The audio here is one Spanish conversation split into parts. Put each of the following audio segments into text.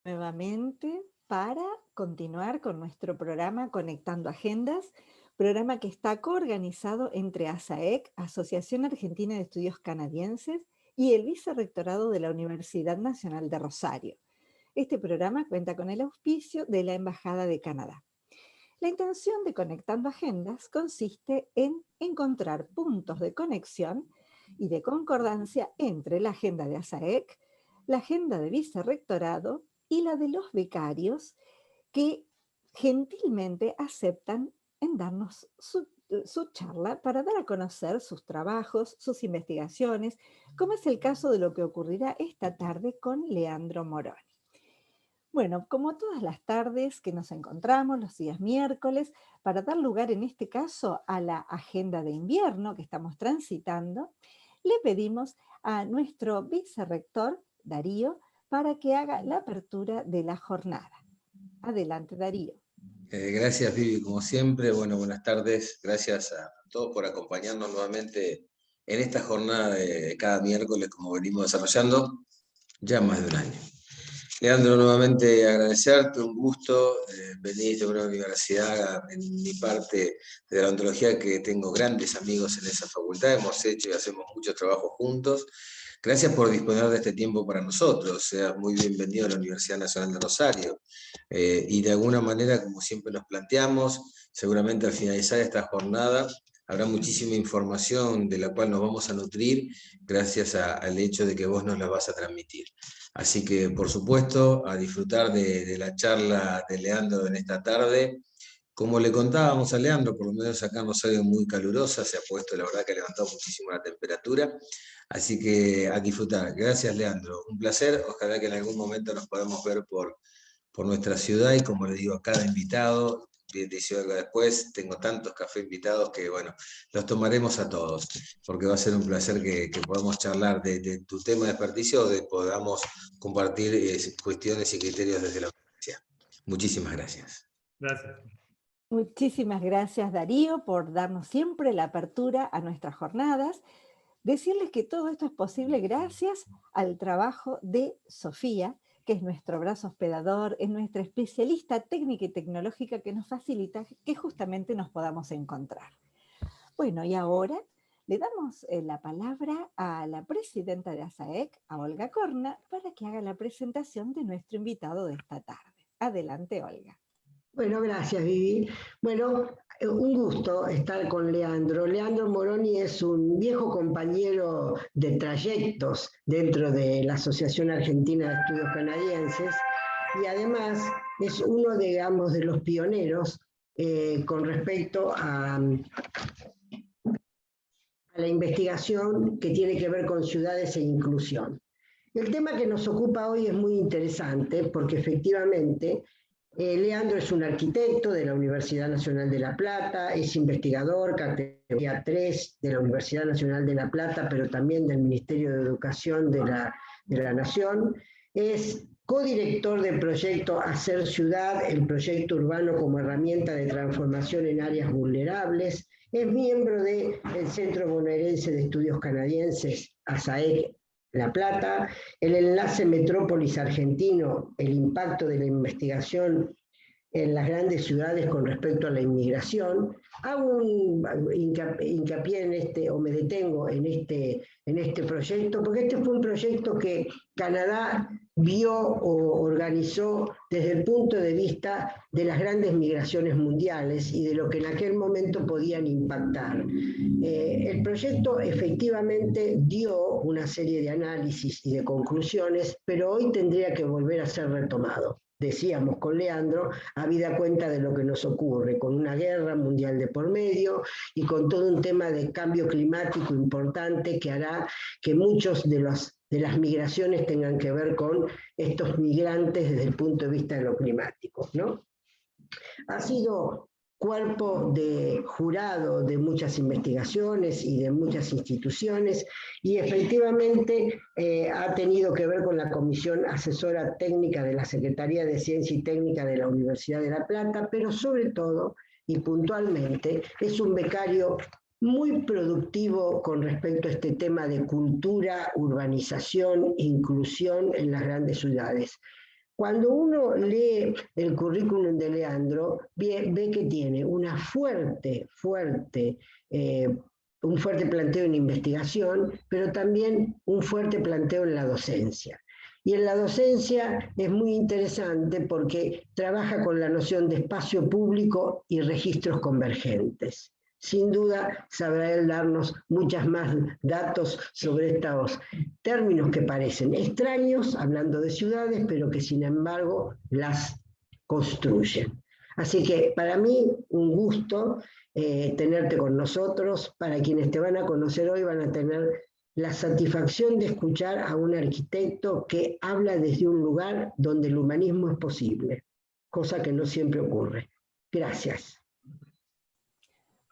Nuevamente para continuar con nuestro programa Conectando Agendas, programa que está coorganizado entre ASAEC, Asociación Argentina de Estudios Canadienses, y el Vicerrectorado de la Universidad Nacional de Rosario. Este programa cuenta con el auspicio de la Embajada de Canadá. La intención de Conectando Agendas consiste en encontrar puntos de conexión y de concordancia entre la agenda de ASAEC, la agenda de Vicerrectorado y la de los becarios que gentilmente aceptan en darnos su charla para dar a conocer sus trabajos, sus investigaciones, como es el caso de lo que ocurrirá esta tarde con Leandro Moroni. Bueno, como todas las tardes que nos encontramos los días miércoles, para dar lugar en este caso a la agenda de invierno que estamos transitando, le pedimos a nuestro vicerrector, Darío, para que haga la apertura de la jornada. Adelante, Darío. Gracias, Vivi, como siempre. Bueno, buenas tardes. Gracias a todos por acompañarnos nuevamente en esta jornada de cada miércoles, como venimos desarrollando ya más de un año. Leandro, nuevamente agradecerte, un gusto. Venís de una universidad, en mi parte de la odontología, que tengo grandes amigos en esa facultad. Hemos hecho y hacemos muchos trabajos juntos. Gracias por disponer de este tiempo para nosotros. Seas muy bienvenido a la Universidad Nacional de Rosario. Y de alguna manera, como siempre nos planteamos, seguramente al finalizar esta jornada habrá muchísima información de la cual nos vamos a nutrir gracias al hecho de que vos nos la vas a transmitir. Así que, por supuesto, a disfrutar de la charla de Leandro en esta tarde. Como le contábamos a Leandro, por lo menos acá en Rosario muy calurosa, se ha puesto, la verdad que ha levantado muchísimo la temperatura, así que a disfrutar. Gracias, Leandro, un placer, ojalá que en algún momento nos podamos ver por nuestra ciudad, y como le digo a cada invitado, dice algo después, tengo tantos cafés invitados que, bueno, los tomaremos a todos, porque va a ser un placer que podamos charlar de tu tema de experticia, o de podamos compartir cuestiones y criterios desde la universidad. Muchísimas gracias. Gracias. Muchísimas gracias, Darío, por darnos siempre la apertura a nuestras jornadas. Decirles que todo esto es posible gracias al trabajo de Sofía, que es nuestro brazo hospedador, es nuestra especialista técnica y tecnológica que nos facilita que justamente nos podamos encontrar. Bueno, y ahora le damos la palabra a la presidenta de ASAEC, a Olga Corna, para que haga la presentación de nuestro invitado de esta tarde. Adelante, Olga. Bueno, gracias, Vivi. Bueno, un gusto estar con Leandro. Leandro Moroni es un viejo compañero de trayectos dentro de la Asociación Argentina de Estudios Canadienses, y además es uno, digamos, de los pioneros con respecto a la investigación que tiene que ver con ciudades e inclusión. El tema que nos ocupa hoy es muy interesante porque efectivamente Leandro es un arquitecto de la Universidad Nacional de La Plata, es investigador, categoría 3 de la Universidad Nacional de La Plata, pero también del Ministerio de Educación de la Nación, es codirector del proyecto Hacer Ciudad, el proyecto urbano como herramienta de transformación en áreas vulnerables, es miembro del Centro Bonaerense de Estudios Canadienses, ASAEC, La Plata, el enlace Metrópolis Argentino, el impacto de la investigación en las grandes ciudades con respecto a la inmigración. Hago un hincapié en este, o me detengo en este proyecto, porque este fue un proyecto que Canadá vio o organizó desde el punto de vista de las grandes migraciones mundiales y de lo que en aquel momento podían impactar. El proyecto efectivamente dio una serie de análisis y de conclusiones, pero hoy tendría que volver a ser retomado. Decíamos con Leandro, habida cuenta de lo que nos ocurre, con una guerra mundial de por medio y con todo un tema de cambio climático importante que hará que muchos de las migraciones tengan que ver con estos migrantes desde el punto de vista de lo climático, ¿no? Ha sido cuerpo de jurado de muchas investigaciones y de muchas instituciones, y efectivamente ha tenido que ver con la Comisión Asesora Técnica de la Secretaría de Ciencia y Técnica de la Universidad de La Plata, pero sobre todo y puntualmente es un becario muy productivo con respecto a este tema de cultura, urbanización, inclusión en las grandes ciudades. Cuando uno lee el currículum de Leandro, ve que tiene un fuerte planteo en investigación, pero también un fuerte planteo en la docencia. Y en la docencia es muy interesante porque trabaja con la noción de espacio público y registros convergentes. Sin duda sabrá él darnos muchas más datos sobre estos términos que parecen extraños, hablando de ciudades, pero que sin embargo las construyen. Así que para mí un gusto tenerte con nosotros. Para quienes te van a conocer hoy van a tener la satisfacción de escuchar a un arquitecto que habla desde un lugar donde el humanismo es posible, cosa que no siempre ocurre. Gracias.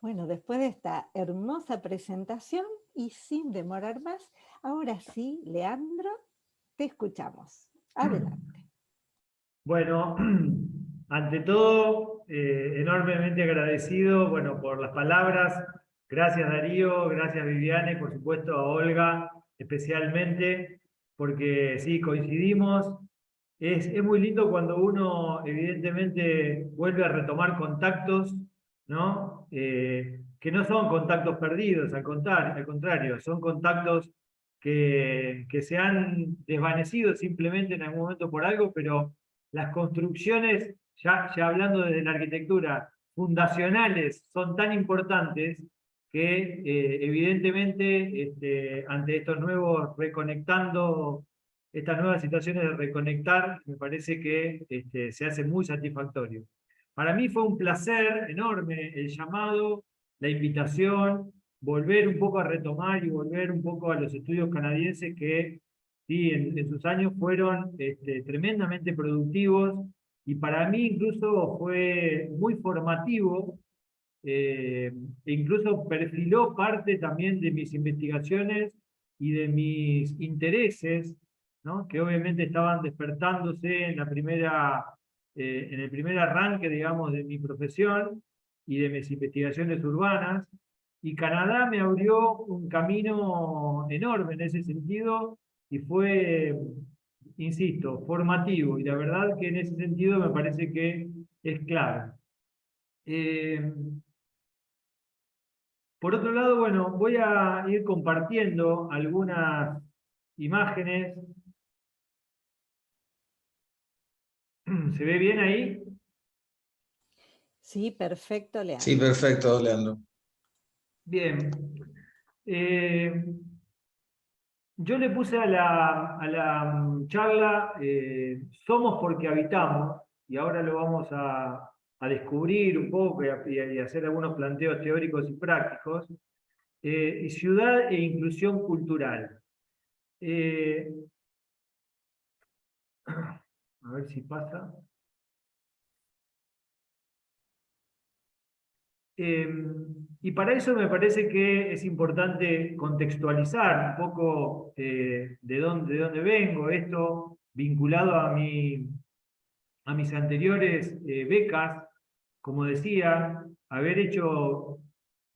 Bueno, después de esta hermosa presentación y sin demorar más, ahora sí, Leandro, te escuchamos. Adelante. Bueno, ante todo, enormemente agradecido, bueno, por las palabras. Gracias Darío, gracias Viviane, y por supuesto a Olga especialmente, porque sí, coincidimos. Es muy lindo cuando uno evidentemente vuelve a retomar contactos, ¿no? Que no son contactos perdidos, al contrario, son contactos que se han desvanecido simplemente en algún momento por algo, pero las construcciones, ya hablando desde la arquitectura, fundacionales son tan importantes que evidentemente ante estos nuevos reconectando, estas nuevas situaciones de reconectar, me parece que se hace muy satisfactorio. Para mí fue un placer enorme el llamado, la invitación, volver un poco a retomar y volver un poco a los estudios canadienses que sí, en sus años fueron tremendamente productivos y para mí incluso fue muy formativo e incluso perfiló parte también de mis investigaciones y de mis intereses, ¿no? Que obviamente estaban despertándose en el primer arranque, digamos, de mi profesión y de mis investigaciones urbanas. Y Canadá me abrió un camino enorme en ese sentido y fue, insisto, formativo. Y la verdad que en ese sentido me parece que es clave. Por otro lado, bueno, voy a ir compartiendo algunas imágenes. ¿Se ve bien ahí? Sí, perfecto, Leandro. Sí, perfecto, Leandro. Bien. Yo le puse a la charla Somos porque habitamos, y ahora lo vamos a descubrir un poco y hacer algunos planteos teóricos y prácticos. Y ciudad e inclusión cultural. A ver si pasa. Y para eso me parece que es importante contextualizar un poco de dónde vengo, esto vinculado a mis anteriores becas, como decía, haber hecho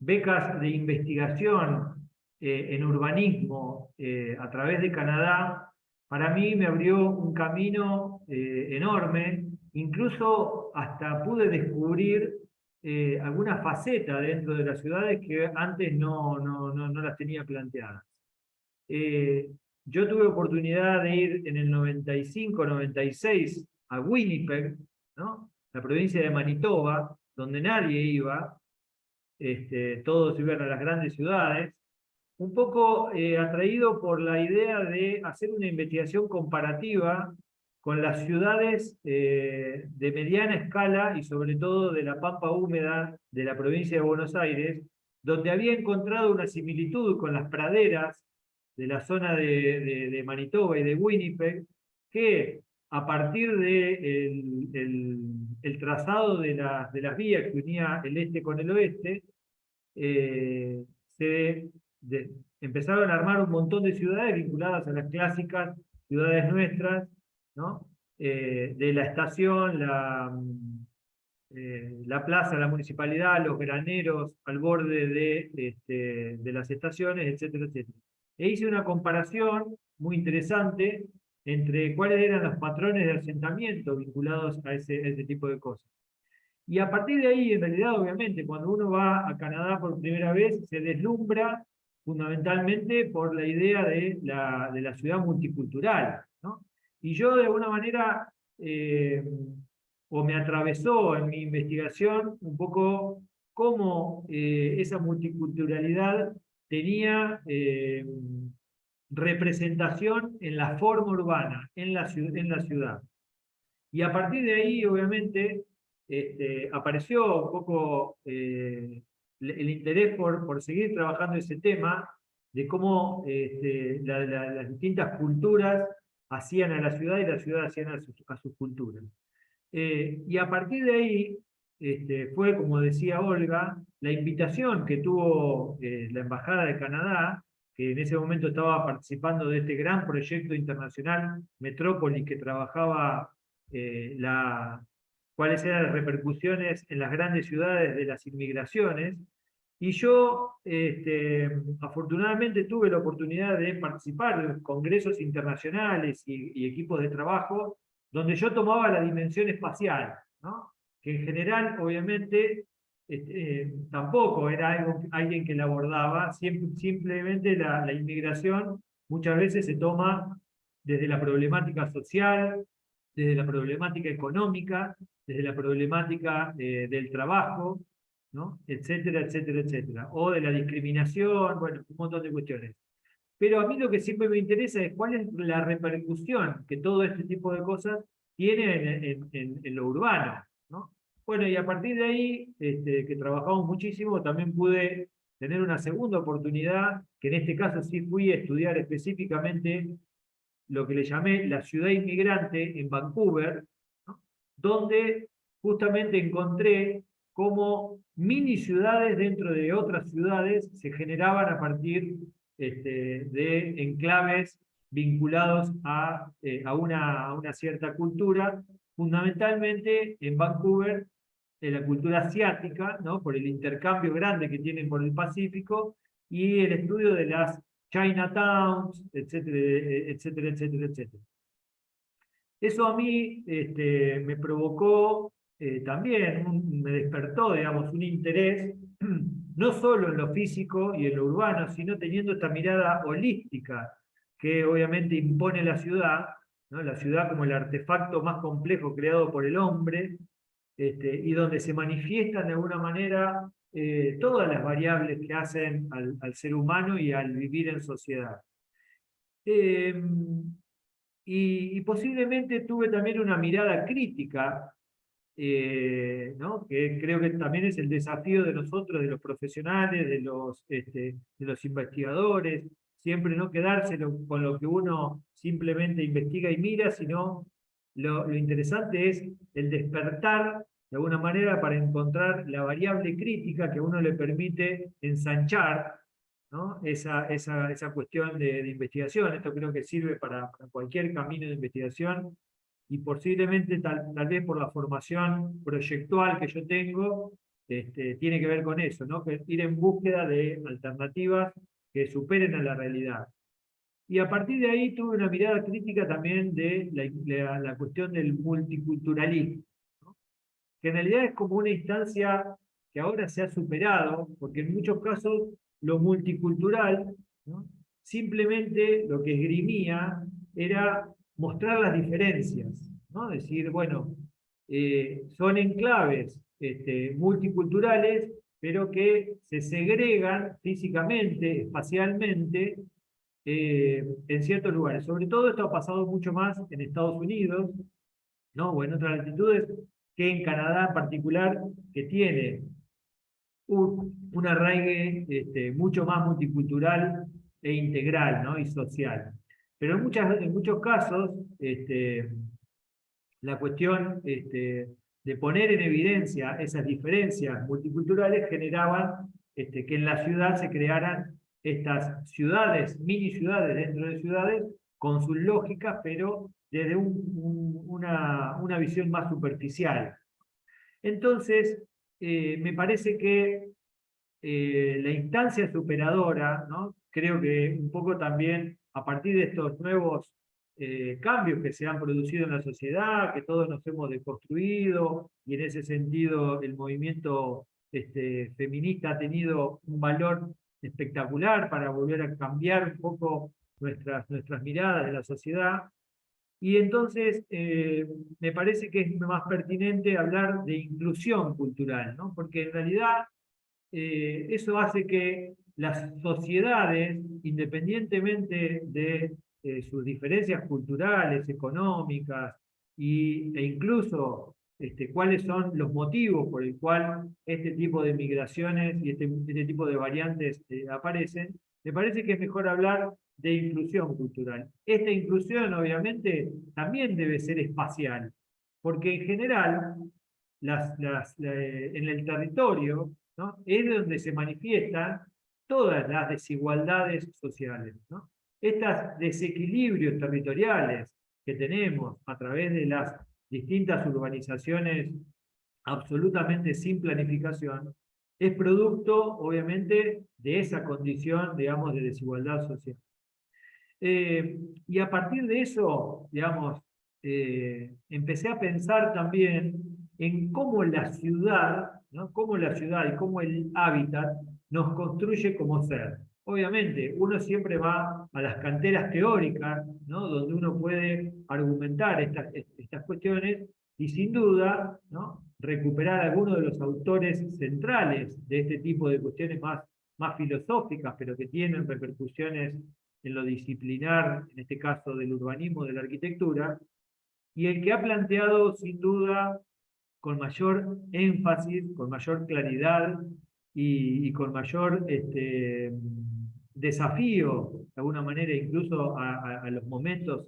becas de investigación en urbanismo a través de Canadá, para mí me abrió un camino enorme, incluso hasta pude descubrir algunas facetas dentro de las ciudades que antes no las tenía planteadas. Yo tuve oportunidad de ir en el 95-96 a Winnipeg, ¿no? La provincia de Manitoba, donde nadie iba, todos iban a las grandes ciudades, un poco atraído por la idea de hacer una investigación comparativa con las ciudades de mediana escala y sobre todo de la pampa húmeda de la provincia de Buenos Aires, donde había encontrado una similitud con las praderas de la zona de Manitoba y de Winnipeg, que a partir del el trazado de las vías que unía el este con el oeste, empezaron a armar un montón de ciudades vinculadas a las clásicas ciudades nuestras, ¿no? De la estación, la plaza, la municipalidad, los graneros al borde de las estaciones, etcétera, etcétera. E hice una comparación muy interesante entre cuáles eran los patrones de asentamiento vinculados a ese tipo de cosas. Y a partir de ahí, en realidad, obviamente, cuando uno va a Canadá por primera vez, se deslumbra fundamentalmente por la idea de la ciudad multicultural, ¿no? Y yo, de alguna manera, o me atravesó en mi investigación un poco cómo esa multiculturalidad tenía representación en la forma urbana, en la ciudad. Y a partir de ahí, obviamente, apareció un poco el interés por seguir trabajando ese tema de cómo las distintas culturas hacían a la ciudad y la ciudad hacían a sus culturas. Y a partir de ahí fue, como decía Olga, la invitación que tuvo la Embajada de Canadá, que en ese momento estaba participando de este gran proyecto internacional Metrópolis, que trabajaba cuáles eran las repercusiones en las grandes ciudades de las inmigraciones. Y yo, afortunadamente, tuve la oportunidad de participar en congresos internacionales y equipos de trabajo donde yo tomaba la dimensión espacial, ¿no? Que en general, obviamente, tampoco era alguien que la abordaba, simplemente la inmigración muchas veces se toma desde la problemática social, desde la problemática económica, desde la problemática del trabajo, ¿no? Etcétera, etcétera, etcétera. O de la discriminación, bueno, un montón de cuestiones. Pero a mí lo que siempre me interesa es cuál es la repercusión que todo este tipo de cosas tiene en lo urbano, ¿no? Bueno, y a partir de ahí, que trabajamos muchísimo, también pude tener una segunda oportunidad, que en este caso sí fui a estudiar específicamente lo que le llamé la ciudad inmigrante en Vancouver, ¿no? Donde justamente encontré cómo mini ciudades dentro de otras ciudades se generaban a partir de enclaves vinculados a una cierta cultura, fundamentalmente en Vancouver, la cultura asiática, ¿no? Por el intercambio grande que tienen por el Pacífico, y el estudio de las Chinatowns, etcétera, etcétera, etcétera, etcétera. Eso a mí me provocó también, me despertó, digamos, un interés, no solo en lo físico y en lo urbano, sino teniendo esta mirada holística que obviamente impone la ciudad, ¿no? La ciudad como el artefacto más complejo creado por el hombre, y donde se manifiestan de alguna manera todas las variables que hacen al ser humano y al vivir en sociedad. Y posiblemente tuve también una mirada crítica, ¿no? Que creo que también es el desafío de nosotros, de los profesionales, de los investigadores, siempre no quedarse con lo que uno simplemente investiga y mira, sino lo interesante es el despertar de alguna manera para encontrar la variable crítica que a uno le permite ensanchar, ¿no? esa cuestión de investigación. Esto creo que sirve para cualquier camino de investigación, y posiblemente tal vez por la formación proyectual que yo tengo, tiene que ver con eso, ¿no? Que ir en búsqueda de alternativas que superen a la realidad. Y a partir de ahí tuve una mirada crítica también de la cuestión del multiculturalismo, ¿no? Que en realidad es como una instancia que ahora se ha superado, porque en muchos casos lo multicultural, ¿no? Simplemente lo que esgrimía era mostrar las diferencias, ¿no? Decir, bueno, son enclaves multiculturales, pero que se segregan físicamente, espacialmente, en ciertos lugares. Sobre todo esto ha pasado mucho más en Estados Unidos, ¿no? O en otras latitudes, que en Canadá en particular, que tiene un arraigue mucho más multicultural e integral, ¿no? Y social. Pero en muchos casos, la cuestión de poner en evidencia esas diferencias multiculturales generaban que en la ciudad se crearan estas ciudades, mini ciudades dentro de ciudades, con sus lógicas, pero desde una visión más superficial. Entonces, me parece que la instancia superadora, ¿no? Creo que un poco también a partir de estos nuevos cambios que se han producido en la sociedad, que todos nos hemos deconstruido, y en ese sentido el movimiento feminista ha tenido un valor espectacular para volver a cambiar un poco nuestras miradas de la sociedad. Y entonces me parece que es más pertinente hablar de inclusión cultural, ¿no? Porque en realidad eso hace que las sociedades, independientemente de sus diferencias culturales, económicas, e incluso cuáles son los motivos por el cual este tipo de migraciones y este tipo de variantes aparecen, me parece que es mejor hablar de inclusión cultural. Esta inclusión, obviamente, también debe ser espacial, porque en general, en el territorio, ¿no?, es donde se manifiestan todas las desigualdades sociales, ¿no? Estos desequilibrios territoriales que tenemos a través de las distintas urbanizaciones absolutamente sin planificación, es producto, obviamente, de esa condición, digamos, de desigualdad social. Y a partir de eso, digamos, empecé a pensar también en cómo la ciudad, ¿no?, cómo la ciudad y cómo el hábitat nos construye como ser. Obviamente, uno siempre va a las canteras teóricas, ¿no?, donde uno puede argumentar estas cuestiones, y sin duda, ¿no?, recuperar algunos de los autores centrales de este tipo de cuestiones más filosóficas, pero que tienen repercusiones en lo disciplinar, en este caso del urbanismo, de la arquitectura, y el que ha planteado sin duda con mayor énfasis, con mayor claridad y con mayor desafío, de alguna manera, incluso a los momentos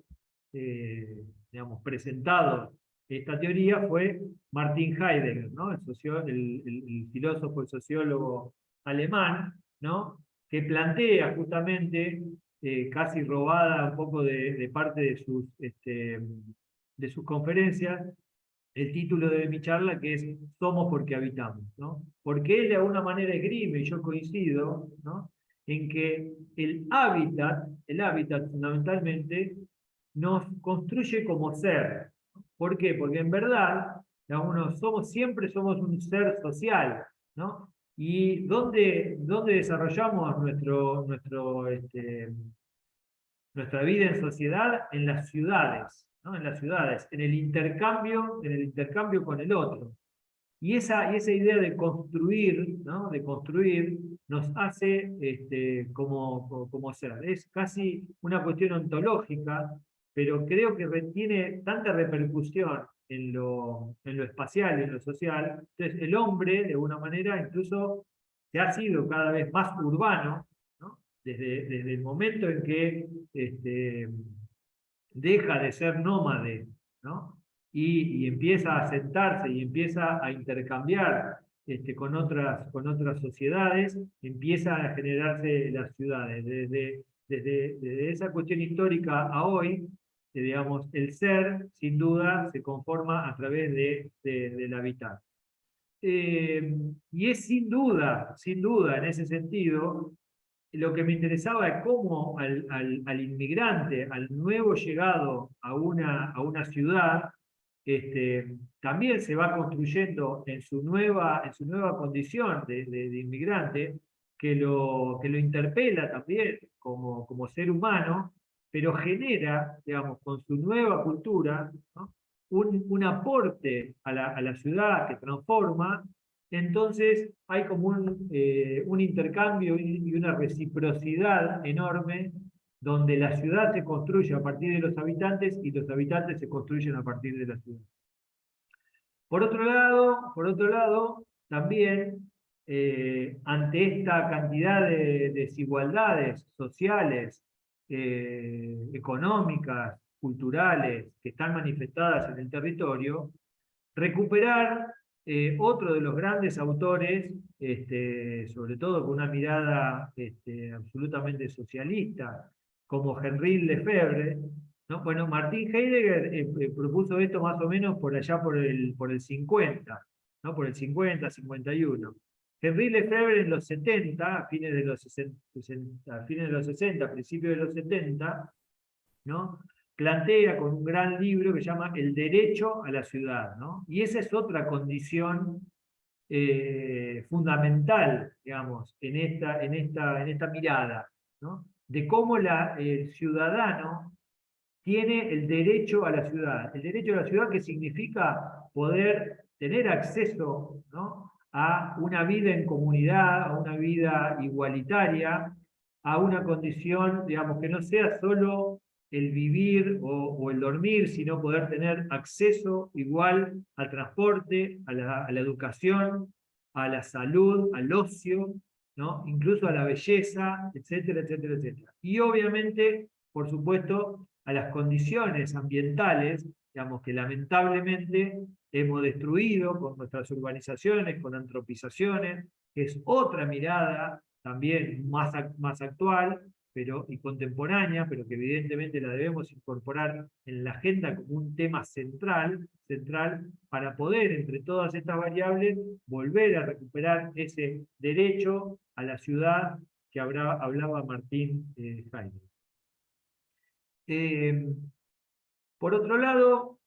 digamos, presentados esta teoría, fue Martin Heidegger, ¿no?, el filósofo, el sociólogo alemán, ¿no?, que plantea justamente, casi robada un poco de parte de sus conferencias, el título de mi charla, que es Somos porque habitamos, ¿no? Porque él de alguna manera esgrime, y yo coincido, ¿no?, en que el hábitat fundamentalmente nos construye como ser. ¿Por qué? Porque en verdad, siempre somos un ser social, ¿no? ¿Y dónde desarrollamos nuestra vida en sociedad? En las ciudades, ¿no? En las ciudades, en el intercambio con el otro. Y esa idea de construir, ¿no?, de construir, nos hace como ser. Es casi una cuestión ontológica, pero creo que tiene tanta repercusión en lo espacial y en lo social. Entonces el hombre, de alguna manera, incluso se ha sido cada vez más urbano, ¿no?, desde el momento en que deja de ser nómade, ¿no?, y empieza a asentarse y empieza a intercambiar con otras sociedades, empiezan a generarse las ciudades. Desde esa cuestión histórica a hoy, digamos, el ser, sin duda, se conforma a través del habitar. Y es sin duda, en ese sentido, lo que me interesaba es cómo al inmigrante, al nuevo llegado a una ciudad, también se va construyendo en su nueva condición de inmigrante, que lo interpela también como ser humano, pero genera, digamos, con su nueva cultura, ¿no?, un aporte a la ciudad que transforma. Entonces hay como un intercambio y una reciprocidad enorme, donde la ciudad se construye a partir de los habitantes y los habitantes se construyen a partir de la ciudad. Por otro lado, también, ante esta cantidad de desigualdades sociales, económicas, culturales, que están manifestadas en el territorio, recuperar otro de los grandes autores, sobre todo con una mirada absolutamente socialista, como Henri Lefebvre, ¿no? Bueno, Martin Heidegger propuso esto más o menos por allá por el 50, ¿no?, por el 50, 51. Henri Lefebvre en los 70, a fines de los 60, principios de los 70, ¿no?, plantea con un gran libro que se llama El derecho a la ciudad, ¿no? Y esa es otra condición fundamental, digamos, en esta mirada, ¿no? De cómo el ciudadano tiene el derecho a la ciudad. El derecho a la ciudad, que significa poder tener acceso, ¿no?, a una vida en comunidad, a una vida igualitaria, a una condición, digamos, que no sea solo el vivir o el dormir, sino poder tener acceso igual al transporte, a la educación, a la salud, al ocio, ¿no?, incluso a la belleza, etcétera, etcétera, etcétera. Y obviamente, por supuesto, a las condiciones ambientales, digamos, que lamentablemente hemos destruido con nuestras urbanizaciones, con antropizaciones, que es otra mirada también más actual y contemporánea, pero que evidentemente la debemos incorporar en la agenda como un tema central para poder, entre todas estas variables, volver a recuperar ese derecho a la ciudad que hablaba Martín Heidegger. Por otro lado,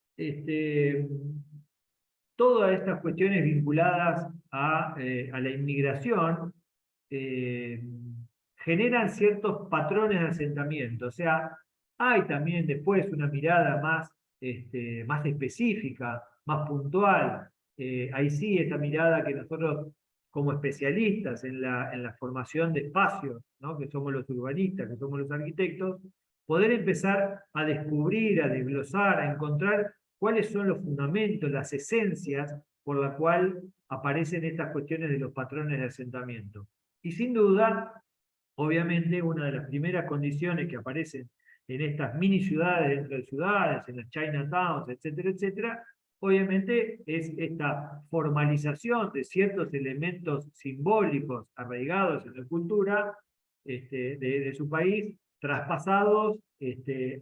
todas estas cuestiones vinculadas a la inmigración generan ciertos patrones de asentamiento. O sea, hay también después una mirada más específica, más puntual. Ahí sí, esta mirada que nosotros, como especialistas en la formación de espacios, ¿no?, que somos los urbanistas, que somos los arquitectos, poder empezar a descubrir, a desglosar, a encontrar cuáles son los fundamentos, las esencias por la cual aparecen estas cuestiones de los patrones de asentamiento. Y sin duda, obviamente, una de las primeras condiciones que aparecen en estas mini ciudades dentro de ciudades, en las Chinatowns, etcétera, etcétera, obviamente es esta formalización de ciertos elementos simbólicos arraigados en la cultura de su país, traspasados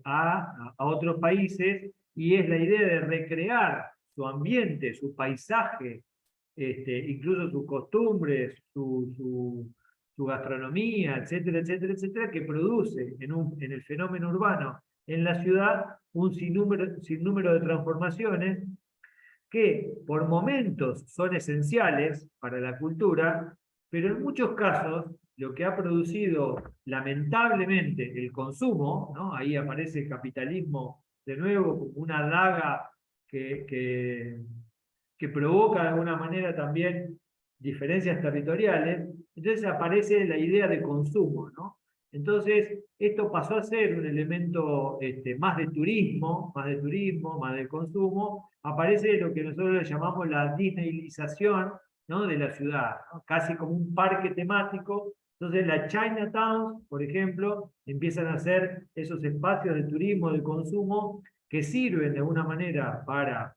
a otros países, y es la idea de recrear su ambiente, su paisaje, incluso sus costumbres, su gastronomía, etcétera, etcétera, etcétera, que produce en el fenómeno urbano en la ciudad un sinnúmero de transformaciones que por momentos son esenciales para la cultura, pero en muchos casos lo que ha producido lamentablemente el consumo, ¿no?, ahí aparece el capitalismo de nuevo como una daga que provoca de alguna manera también diferencias territoriales, entonces aparece la idea de consumo, ¿no? Entonces, esto pasó a ser un elemento más de turismo, más de consumo, aparece lo que nosotros le llamamos la disneyización, ¿no?, de la ciudad, ¿no?, casi como un parque temático. Entonces, la Chinatown, por ejemplo, empiezan a ser esos espacios de turismo, de consumo, que sirven de alguna manera para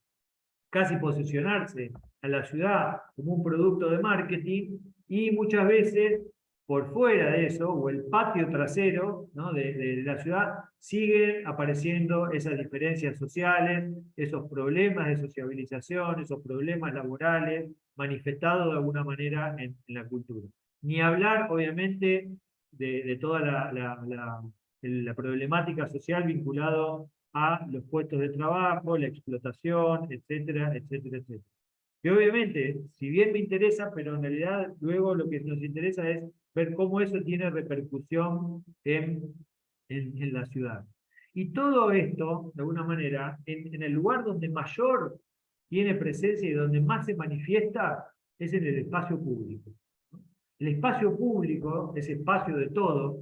casi posicionarse a la ciudad como un producto de marketing, y muchas veces por fuera de eso, o el patio trasero, ¿no?, de la ciudad, siguen apareciendo esas diferencias sociales, esos problemas de sociabilización, esos problemas laborales, manifestados de alguna manera en la cultura. Ni hablar, obviamente, de toda la problemática social vinculada a los puestos de trabajo, la explotación, etcétera, etcétera, etcétera. Y obviamente, si bien me interesa, pero en realidad luego lo que nos interesa es ver cómo eso tiene repercusión en la ciudad. Y todo esto, de alguna manera, en el lugar donde mayor tiene presencia y donde más se manifiesta, es en el espacio público. El espacio público, ese espacio de todos,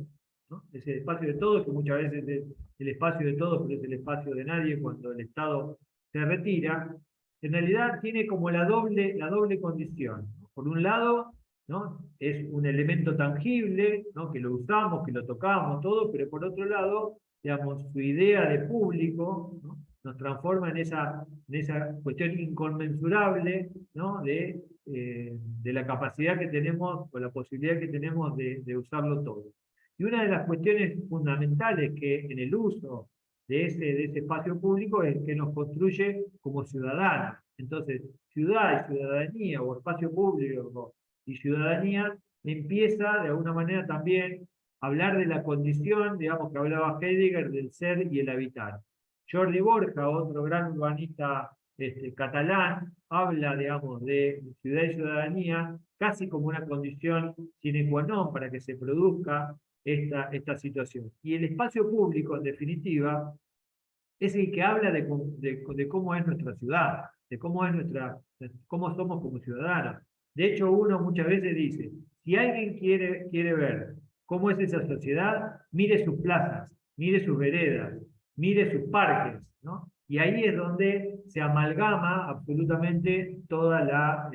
¿no?, ese espacio de todos, que muchas veces es el espacio de todos, pero es el espacio de nadie cuando el Estado se retira, en realidad tiene como la doble condición, ¿no? Por un lado, ¿no?, es un elemento tangible, ¿no?, que lo usamos, que lo tocamos, todo, pero por otro lado, digamos, su idea de público, ¿no?, nos transforma en esa cuestión inconmensurable, ¿no?, de la capacidad que tenemos, o la posibilidad que tenemos de usarlo todo. Y una de las cuestiones fundamentales que en el uso de ese espacio público es que nos construye como ciudadanos. Entonces, ciudad y ciudadanía, o espacio público y ciudadanía, empieza de alguna manera también a hablar de la condición, digamos, que hablaba Heidegger, del ser y el habitar. Jordi Borja, otro gran urbanista catalán, habla, digamos, de ciudad y ciudadanía casi como una condición sine qua non para que se produzca esta situación. Y el espacio público, en definitiva, es el que habla de cómo es nuestra ciudad, de cómo somos como ciudadanos. De hecho, uno muchas veces dice, si alguien quiere ver cómo es esa sociedad, mire sus plazas, mire sus veredas, mire sus parques, ¿no? Y ahí es donde se amalgama absolutamente toda la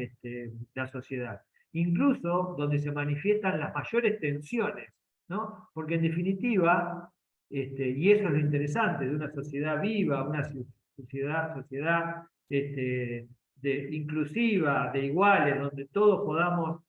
sociedad. Incluso donde se manifiestan las mayores tensiones, ¿no? Porque en definitiva, y eso es lo interesante de una sociedad viva, una sociedad inclusiva, de iguales, donde todos podamos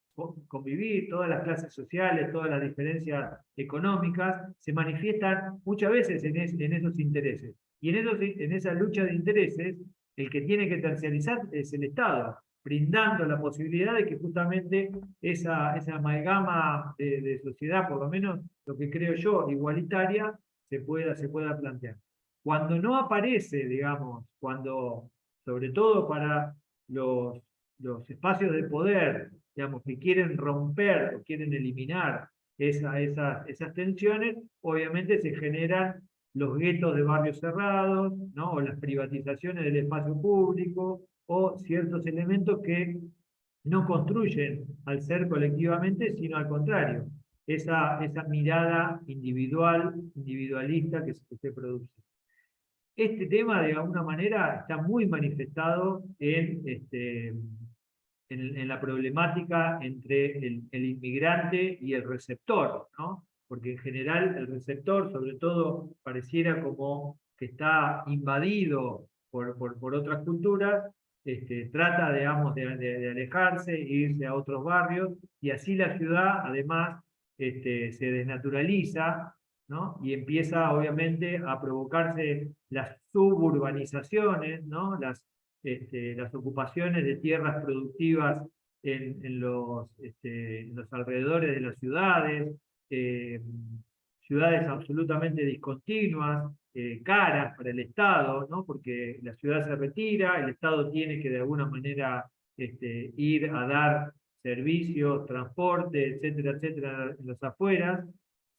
convivir, todas las clases sociales, todas las diferencias económicas, se manifiestan muchas veces en esos intereses. Y en esa lucha de intereses, el que tiene que terciarizar es el Estado, brindando la posibilidad de que justamente esa amalgama de sociedad, por lo menos lo que creo yo, igualitaria, se pueda plantear. Cuando no aparece, digamos, sobre todo para los espacios de poder, digamos, que quieren romper o quieren eliminar esas tensiones, obviamente se generan los guetos de barrios cerrados, ¿no? O las privatizaciones del espacio público, o ciertos elementos que no construyen al ser colectivamente, sino al contrario, esa mirada individualista que se produce. Este tema, de alguna manera, está muy manifestado en la problemática entre el inmigrante y el receptor, ¿no? Porque en general el receptor, sobre todo, pareciera como que está invadido por otras culturas, trata, digamos, de alejarse e irse a otros barrios, y así la ciudad, además, se desnaturaliza, ¿no? Y empieza, obviamente, a provocarse las suburbanizaciones, ¿no? Las ocupaciones de tierras productivas en los alrededores de las ciudades, ciudades absolutamente discontinuas, caras para el Estado, ¿no? Porque la ciudad se retira, el Estado tiene que de alguna manera ir a dar servicios, transporte, etcétera, etcétera, en las afueras.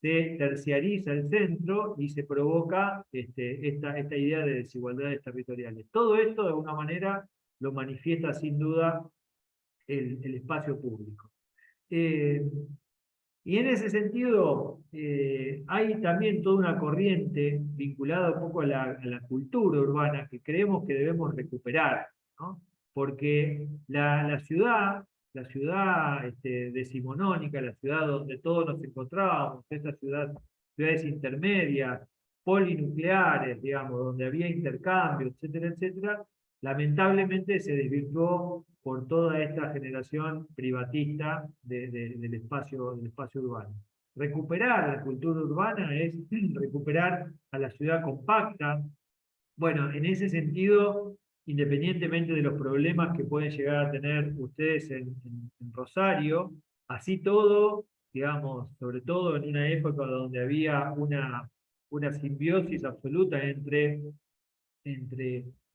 Se terciariza el centro y se provoca esta idea de desigualdades territoriales. Todo esto, de alguna manera, lo manifiesta sin duda el espacio público. Y en ese sentido, hay también toda una corriente vinculada un poco a la cultura urbana que creemos que debemos recuperar, ¿no? Porque la ciudad decimonónica, la ciudad donde todos nos encontrábamos, esas ciudades intermedias, polinucleares, digamos, donde había intercambio, etcétera, etcétera, lamentablemente se desvirtuó por toda esta generación privatista del espacio urbano. Recuperar la cultura urbana es recuperar a la ciudad compacta. Bueno, en ese sentido, independientemente de los problemas que pueden llegar a tener ustedes en Rosario, así todo, digamos, sobre todo en una época donde había una simbiosis absoluta entre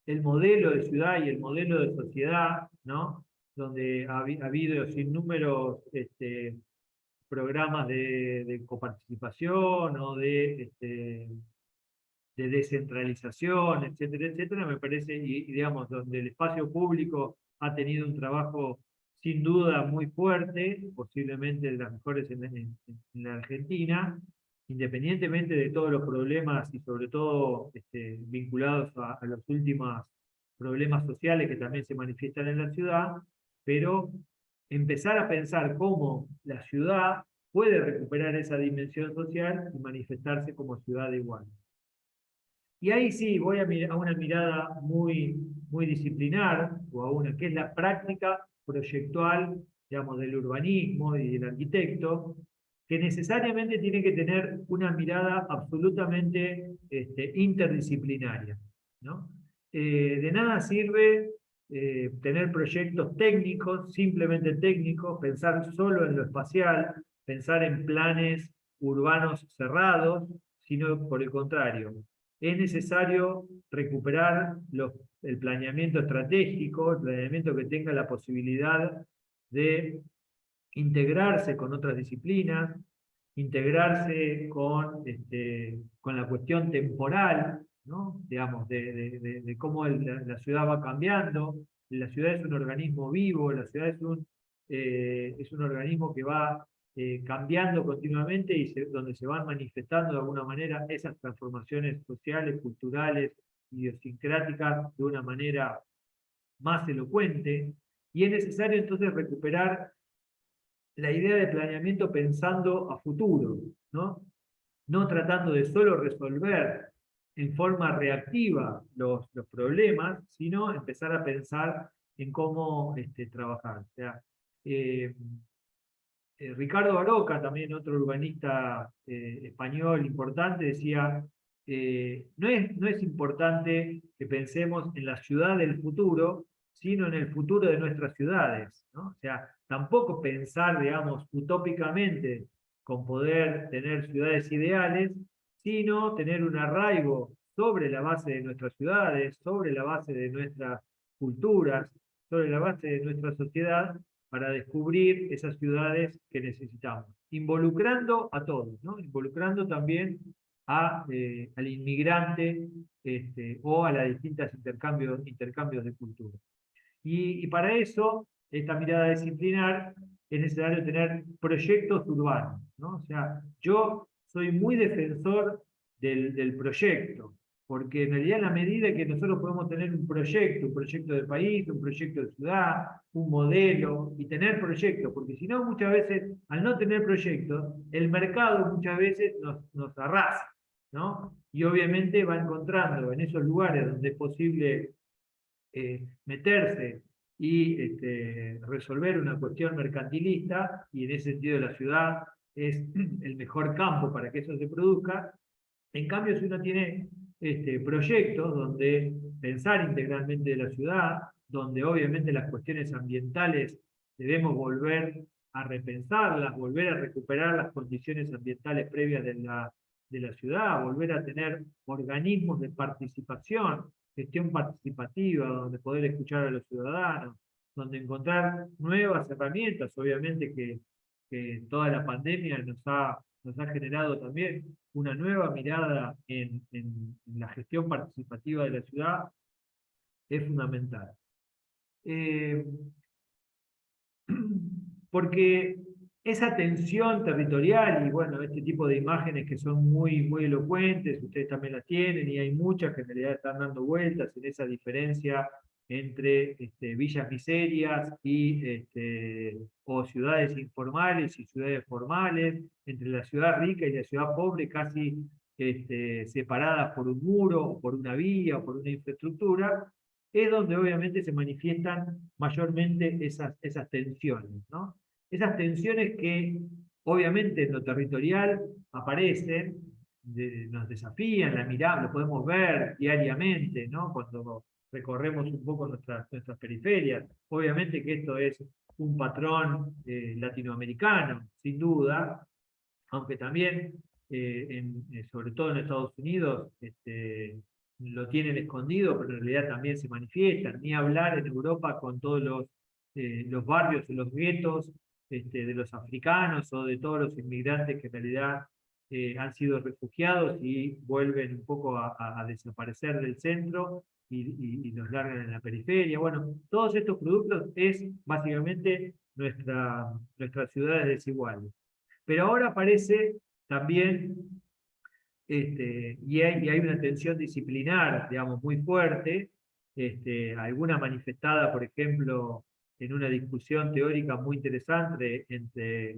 el modelo de ciudad y el modelo de sociedad, ¿no? Donde ha habido sin números programas de coparticipación o de descentralización, etcétera, etcétera, me parece, y digamos, donde el espacio público ha tenido un trabajo sin duda muy fuerte, posiblemente de las mejores en la Argentina, independientemente de todos los problemas y sobre todo vinculados a los últimos problemas sociales que también se manifiestan en la ciudad, pero empezar a pensar cómo la ciudad puede recuperar esa dimensión social y manifestarse como ciudad igual. Y ahí sí voy a una mirada muy disciplinar, o a una que es la práctica proyectual, digamos, del urbanismo y del arquitecto, que necesariamente tiene que tener una mirada absolutamente interdisciplinaria, ¿no? De nada sirve tener proyectos técnicos, simplemente técnicos, pensar solo en lo espacial, pensar en planes urbanos cerrados, sino por el contrario, es necesario recuperar el planeamiento estratégico, el planeamiento que tenga la posibilidad de integrarse con otras disciplinas, integrarse con la cuestión temporal, ¿no? Digamos, de cómo la ciudad va cambiando. La ciudad es un organismo vivo, la ciudad es un organismo que va cambiando continuamente y donde se van manifestando de alguna manera esas transformaciones sociales, culturales, idiosincráticas de una manera más elocuente. Y es necesario entonces recuperar la idea de planeamiento pensando a futuro, ¿no? No tratando de solo resolver en forma reactiva los problemas, sino empezar a pensar en cómo trabajar. O sea, Ricardo Baroca, también otro urbanista español importante, decía, no es importante que pensemos en la ciudad del futuro, sino en el futuro de nuestras ciudades, ¿no? O sea, tampoco pensar, digamos, utópicamente con poder tener ciudades ideales, sino tener un arraigo sobre la base de nuestras ciudades, sobre la base de nuestras culturas, sobre la base de nuestra sociedad, para descubrir esas ciudades que necesitamos, involucrando a todos, ¿no? Involucrando también al inmigrante o a las distintas intercambios de cultura. Y para eso, esta mirada disciplinar, es necesario tener proyectos urbanos, ¿no? O sea, yo soy muy defensor del proyecto, porque en realidad en la medida que nosotros podemos tener un proyecto de país, un proyecto de ciudad, un modelo, y tener proyectos, porque si no muchas veces, al no tener proyectos, el mercado muchas veces nos arrasa, ¿no? Y obviamente va encontrando en esos lugares donde es posible meterse y resolver una cuestión mercantilista, y en ese sentido la ciudad es el mejor campo para que eso se produzca. En cambio, si uno tiene proyectos donde pensar integralmente de la ciudad, donde obviamente las cuestiones ambientales debemos volver a repensarlas, volver a recuperar las condiciones ambientales previas de la ciudad, volver a tener organismos de participación, gestión participativa, donde poder escuchar a los ciudadanos, donde encontrar nuevas herramientas, obviamente que toda la pandemia nos ha generado también una nueva mirada en la gestión participativa de la ciudad, es fundamental. Porque esa tensión territorial y bueno, este tipo de imágenes que son muy elocuentes, ustedes también las tienen y hay muchas que en realidad están dando vueltas en esa diferencia entre villas miserias o ciudades informales y ciudades formales, entre la ciudad rica y la ciudad pobre casi separadas por un muro, o por una vía, o por una infraestructura, es donde obviamente se manifiestan mayormente esas tensiones, ¿no? Esas tensiones que obviamente en lo territorial aparecen, nos desafían, la mirada, lo podemos ver diariamente, ¿no? Cuando recorremos un poco nuestras periferias. Obviamente que esto es un patrón latinoamericano, sin duda, aunque también, sobre todo en Estados Unidos, lo tienen escondido, pero en realidad también se manifiestan. Ni hablar en Europa con todos los barrios y los guetos de los africanos o de todos los inmigrantes que en realidad han sido refugiados y vuelven un poco a desaparecer del centro y nos largan en la periferia. Bueno, todos estos productos es básicamente nuestras ciudades desiguales. Pero ahora aparece también, y hay una tensión disciplinar, digamos, muy fuerte, alguna manifestada, por ejemplo, en una discusión teórica muy interesante entre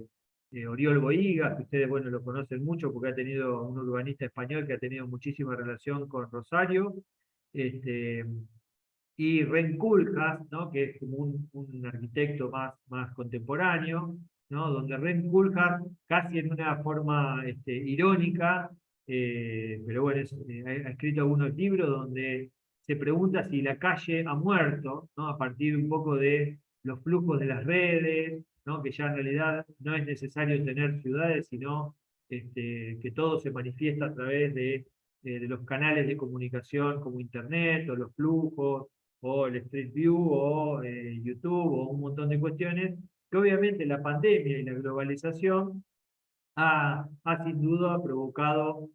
Oriol Bohigas, que ustedes, bueno, lo conocen mucho porque ha tenido un urbanista español que ha tenido muchísima relación con Rosario, y Ren Koolhaas, ¿no? Que es como un arquitecto más contemporáneo, ¿no? Donde Ren Koolhaas, casi en una forma irónica, pero bueno, ha escrito algunos libros donde se pregunta si la calle ha muerto, ¿no? A partir un poco de los flujos de las redes, ¿no? Que ya en realidad no es necesario tener ciudades, sino que todo se manifiesta a través de de los canales de comunicación como Internet, o los flujos, o el Street View, o YouTube, o un montón de cuestiones, que obviamente la pandemia y la globalización ha sin duda provocado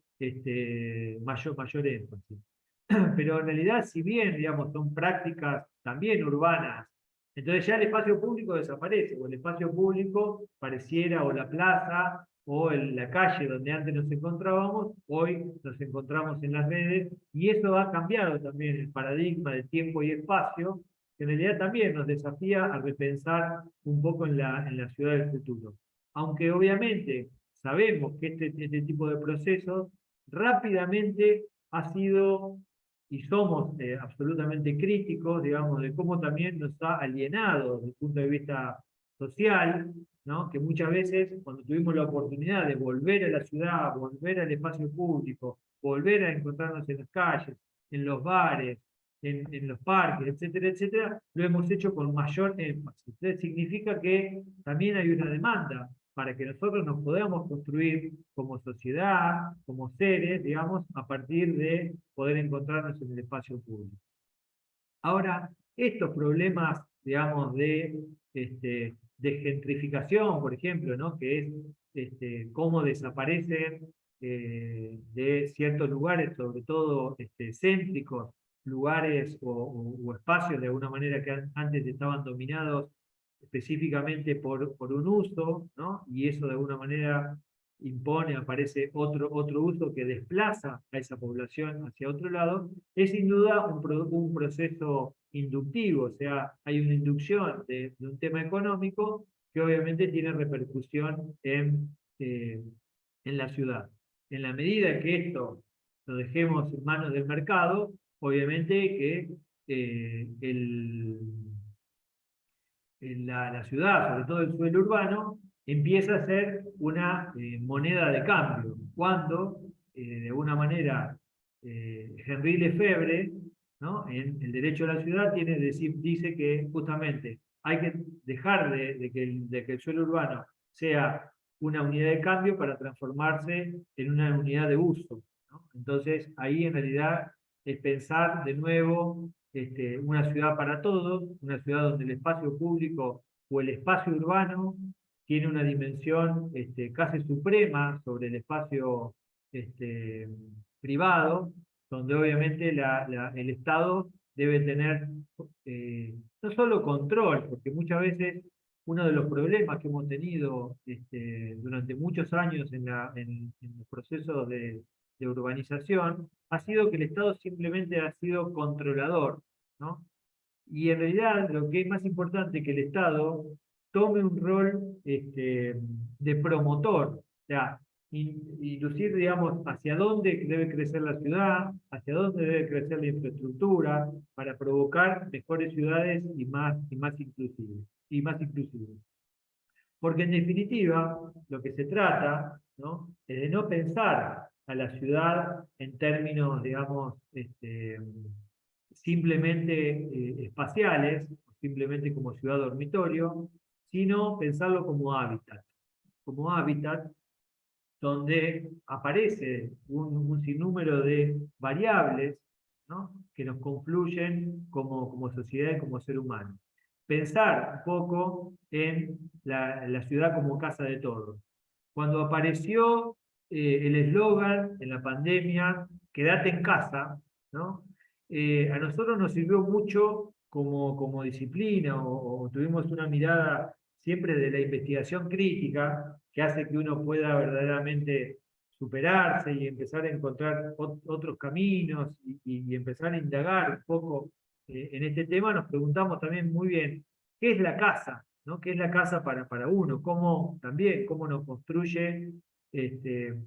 mayor énfasis. Pero en realidad, si bien, digamos, son prácticas también urbanas, entonces ya el espacio público desaparece, o el espacio público pareciera, o la plaza, o la calle donde antes nos encontrábamos, hoy nos encontramos en las redes, y eso ha cambiado también el paradigma de tiempo y espacio, que en realidad también nos desafía a repensar un poco en la ciudad del futuro. Aunque obviamente sabemos que este tipo de procesos rápidamente ha sido, y somos absolutamente críticos, digamos, de cómo también nos ha alienado desde el punto de vista social, ¿no? Que muchas veces cuando tuvimos la oportunidad de volver a la ciudad, volver al espacio público, volver a encontrarnos en las calles, en los bares, en los parques, etcétera, etcétera, lo hemos hecho con mayor énfasis. Entonces significa que también hay una demanda para que nosotros nos podamos construir como sociedad, como seres, digamos, a partir de poder encontrarnos en el espacio público. Ahora, estos problemas, digamos, de gentrificación, por ejemplo, ¿no? Que es cómo desaparecen de ciertos lugares, sobre todo céntricos, lugares o espacios de alguna manera que antes estaban dominados específicamente por un uso, ¿no? Y eso de alguna manera aparece otro uso que desplaza a esa población hacia otro lado, es sin duda un proceso inductivo, o sea, hay una inducción de un tema económico que obviamente tiene repercusión en la ciudad. En la medida que esto lo dejemos en manos del mercado, obviamente que la ciudad, sobre todo el suelo urbano, empieza a ser una moneda de cambio, cuando, de alguna manera, Henri Lefebvre, ¿no? En El derecho a la ciudad, dice que justamente hay que dejar de que el suelo urbano sea una unidad de cambio para transformarse en una unidad de uso, ¿no? Entonces, ahí en realidad es pensar de nuevo una ciudad para todos, una ciudad donde el espacio público o el espacio urbano tiene una dimensión casi suprema sobre el espacio privado, donde obviamente el Estado debe tener no solo control, porque muchas veces uno de los problemas que hemos tenido durante muchos años en los procesos de urbanización ha sido que el Estado simplemente ha sido controlador, ¿no? Y en realidad lo que es más importante es que el Estado tome un rol de promotor, o sea, inducir, digamos, hacia dónde debe crecer la ciudad, hacia dónde debe crecer la infraestructura, para provocar mejores ciudades y más inclusivas. Porque en definitiva, lo que se trata, ¿no? Es de no pensar a la ciudad en términos, digamos, simplemente espaciales, simplemente como ciudad dormitorio, sino pensarlo como hábitat donde aparece un sinnúmero de variables, ¿no? Que nos confluyen como sociedad y como ser humano. Pensar un poco en la ciudad como casa de todos. Cuando apareció el eslogan en la pandemia, quédate en casa, ¿no? A nosotros nos sirvió mucho como disciplina, o tuvimos una mirada siempre de la investigación crítica, que hace que uno pueda verdaderamente superarse y empezar a encontrar otros caminos y empezar a indagar un poco en este tema. Nos preguntamos también muy bien, ¿qué es la casa? ¿No? ¿Qué es la casa para uno? ¿Cómo nos construye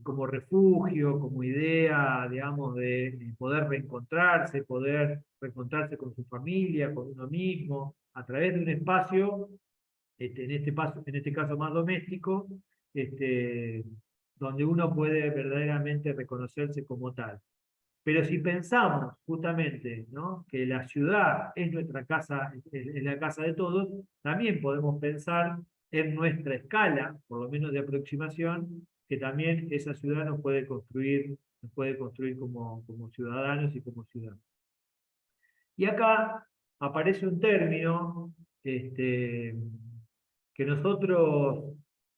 como refugio, como idea, digamos, de poder poder reencontrarse con su familia, con uno mismo, a través de un espacio, en este caso más doméstico, donde uno puede verdaderamente reconocerse como tal. Pero si pensamos justamente, ¿no? Que la ciudad es nuestra casa, es la casa de todos, también podemos pensar en nuestra escala, por lo menos de aproximación, que también esa ciudad nos puede construir nos puede construir como ciudadanos y como ciudad. Y acá aparece un término que nosotros,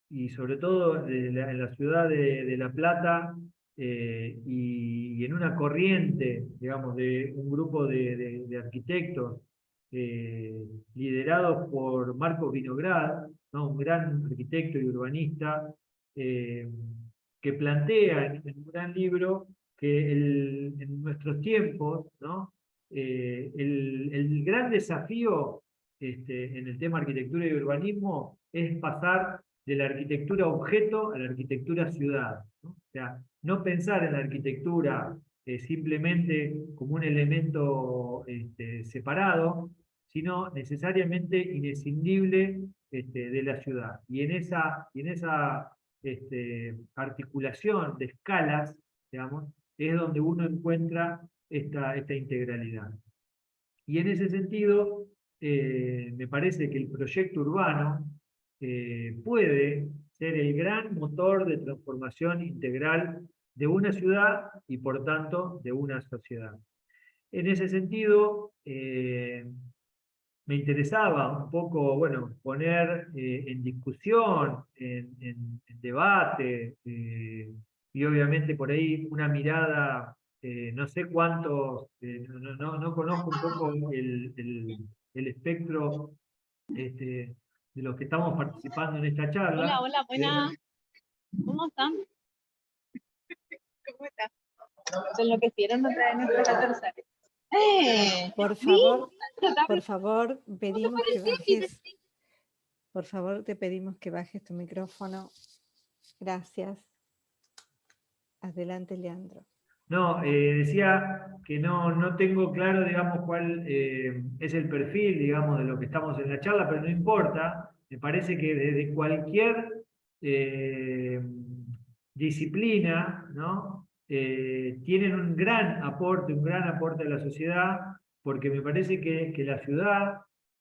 y sobre todo en la ciudad de La Plata, y en una corriente, digamos, de un grupo de arquitectos liderados por Marcos Vinograd, ¿no? Un gran arquitecto y urbanista, que plantea en un gran libro que en nuestros tiempos, ¿no? El gran desafío en el tema arquitectura y urbanismo es pasar de la arquitectura objeto a la arquitectura ciudad, ¿no? O sea, no pensar en la arquitectura simplemente como un elemento separado, sino necesariamente inescindible de la ciudad. Y en esa articulación de escalas, digamos, es donde uno encuentra esta integralidad. Y en ese sentido, me parece que el proyecto urbano puede ser el gran motor de transformación integral de una ciudad y por tanto de una sociedad. En ese sentido, me interesaba un poco, bueno, poner en discusión, en debate, y obviamente por ahí una mirada, no sé cuántos, no conozco un poco el espectro de los que estamos participando en esta charla. Hola, hola, buenas. ¿Cómo están? ¿Cómo están? Se enloquecieron otra vez nuestra tercera. Por favor, pedimos que bajes. Por favor, te pedimos que bajes tu micrófono. Gracias. Adelante, Leandro. No, decía que no tengo claro, digamos, cuál es el perfil, digamos, de lo que estamos en la charla, pero no importa. Me parece que desde cualquier disciplina, ¿no? Tienen un gran aporte a la sociedad, porque me parece que la ciudad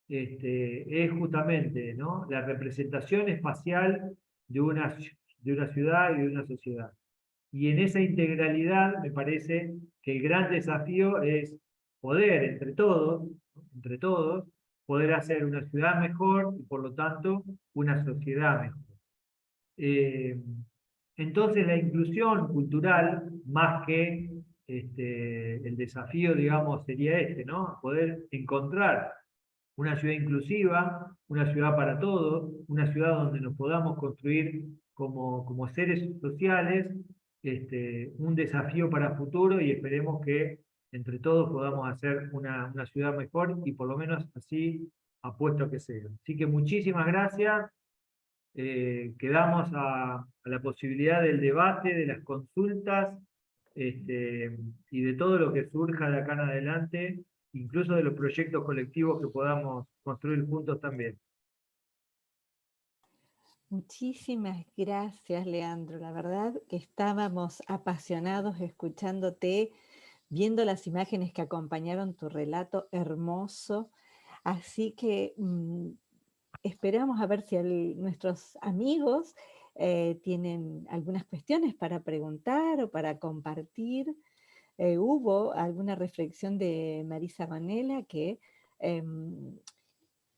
es justamente, ¿no? La representación espacial de una ciudad y de una sociedad. Y en esa integralidad me parece que el gran desafío es poder, entre todos, poder hacer una ciudad mejor y por lo tanto una sociedad mejor. Entonces la inclusión cultural, más que el desafío, digamos, sería ¿no? Poder encontrar una ciudad inclusiva, una ciudad para todos, una ciudad donde nos podamos construir como seres sociales, un desafío para futuro, y esperemos que entre todos podamos hacer una ciudad mejor, y por lo menos así apuesto que sea. Así que muchísimas gracias. Quedamos a la posibilidad del debate, de las consultas, y de todo lo que surja de acá en adelante, incluso de los proyectos colectivos que podamos construir juntos también. Muchísimas gracias, Leandro. La verdad que estábamos apasionados escuchándote, viendo las imágenes que acompañaron tu relato hermoso. Así que esperamos a ver si nuestros amigos tienen algunas cuestiones para preguntar o para compartir. Hubo alguna reflexión de Marisa Gonella que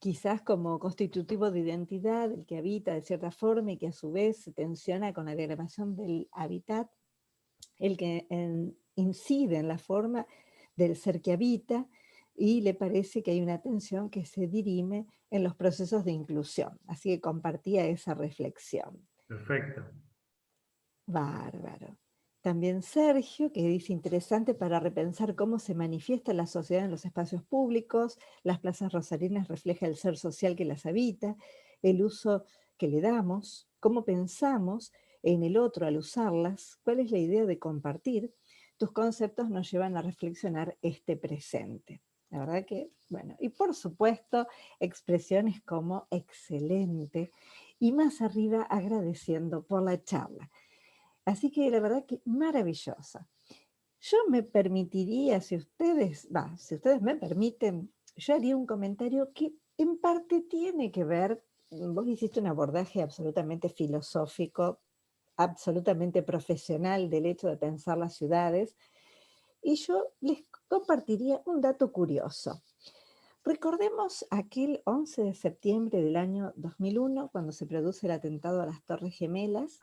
quizás como constitutivo de identidad, el que habita de cierta forma y que a su vez se tensiona con la degradación del hábitat, el que incide en la forma del ser que habita, y le parece que hay una tensión que se dirime en los procesos de inclusión. Así que compartía esa reflexión. Perfecto. Bárbaro. También Sergio, que dice interesante para repensar cómo se manifiesta la sociedad en los espacios públicos. Las plazas rosarinas reflejan el ser social que las habita, el uso que le damos, cómo pensamos en el otro al usarlas, cuál es la idea de compartir. Tus conceptos nos llevan a reflexionar este presente. La verdad que, bueno, y por supuesto, expresiones como excelente, y más arriba agradeciendo por la charla. Así que la verdad que maravillosa. Yo me permitiría, si ustedes me permiten, yo haría un comentario que en parte tiene que ver, vos hiciste un abordaje absolutamente filosófico absolutamente profesional del hecho de pensar las ciudades, y yo les compartiría un dato curioso. Recordemos aquel 11 de septiembre del año 2001, cuando se produce el atentado a las Torres Gemelas,